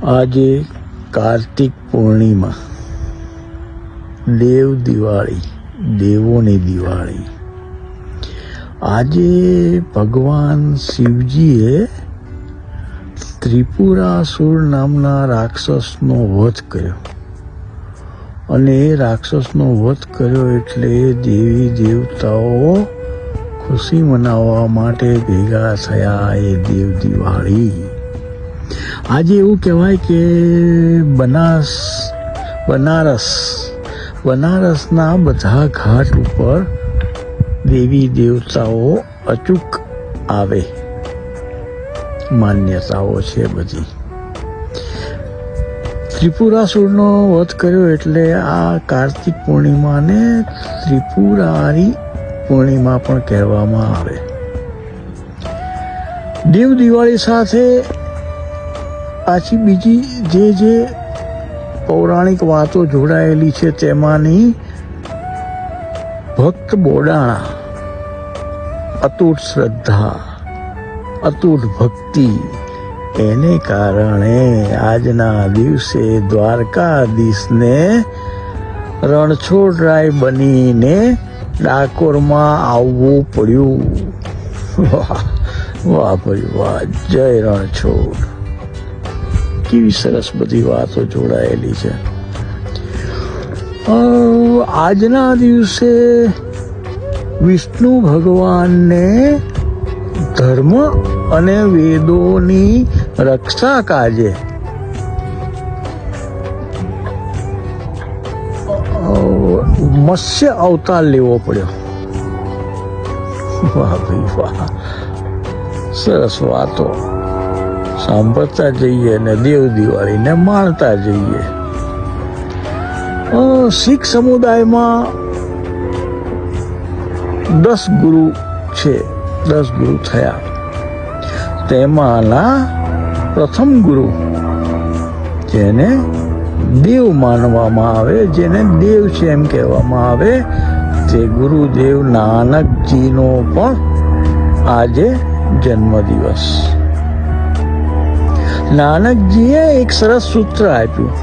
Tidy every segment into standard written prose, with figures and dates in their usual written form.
આજે કાર્તિક પૂર્ણિમા, દેવ દિવાળી, દેવોની દિવાળી. આજે ભગવાન શિવજીએ ત્રિપુરાસુર નામના રાક્ષસનો વધ કર્યો અને એ રાક્ષસનો વધ કર્યો એટલે દેવી દેવતાઓ ખુશી મનાવવા માટે ભેગા થયા. એ દેવ દિવાળી. આજે એવું કહેવાય કે બનારસના બધા ઘાટ ઉપર દેવી દેવતાઓ અચૂક આવે. માન્યતાઓ છે બધી. ત્રિપુરાસુરનો વધ કર્યો એટલે આ કાર્તિક પૂર્ણિમાને ત્રિપુરારી પૂર્ણિમા પણ કહેવામાં આવે. દેવ દિવાળી સાથે પાછી બીજી જે પૌરાણિક વાતો જોડાયેલી છે તેમાંની ભક્ત બોડાણા, અતૂટ શ્રદ્ધા, અતૂટ ભક્તિ, એને કારણે આજના દિવસે દ્વારકાધીશને રણછોડરાય બનીને ડાકોરમાં આવવું પડ્યું. વાહ વાહ ભાઈ વાહ, જય રણછોડ. કેવી સરસ બધી વાતો જોડાયેલી છે. આજના દિવસે વિષ્ણુ ભગવાનને ધર્મ અને વેદોની રક્ષા કાજે મત્સ્ય અવતાર લેવો પડ્યો. વાહ ભાઈ વાહ, સરસ વાતો સાંભળતા જઈએ ને દેવ દિવાળીને માણતા જઈએ. શીખ સમુદાયમાં 10 ગુરુ છે. 10 ગુરુ થયા. તેમાંના પ્રથમ ગુરુ જેને દેવ માનવામાં આવે, જેને દેવ છે એમ કહેવામાં આવે, તે ગુરુદેવ નાનકજીનો પણ આજે જન્મદિવસ. નાનકજીએ એક સરસ સૂત્ર આપ્યું,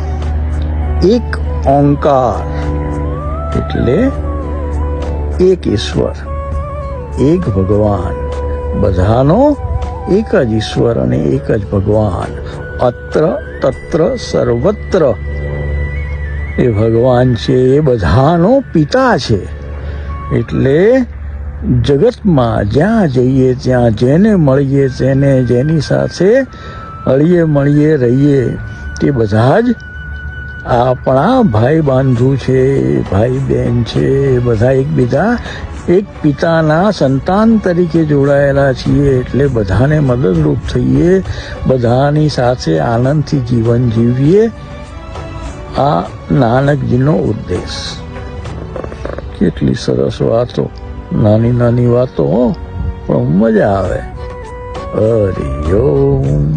એક ઓંકાર એટલે એક ઈશ્વર, એક ભગવાન, બધાનો એક જ ઈશ્વર અને એક જ ભગવાન. અત્ર તત્ર સર્વત્ર એ ભગવાન છે, એ બધાનો પિતા છે. એટલે જગતમાં જ્યાં જઈએ ત્યાં જેને મળીએ તેને, જેની સાથે હળીએ મળીએ રહીએ, તે બધા જ આપણા ભાઈ બાંધુ છે, ભાઈ બહેન છે. બધા એકબીજા એક પિતાના સંતાન તરીકે જોડાયેલા છીએ. એટલે બધાને મદદરૂપ થઈએ, બધાની સાથે આનંદથી જીવન જીવીએ. આ નાનકજીનો ઉદ્દેશ. કેટલી સરસ વાતો, નાની નાની વાતો પણ મજા આવે. હરિ ઓમ.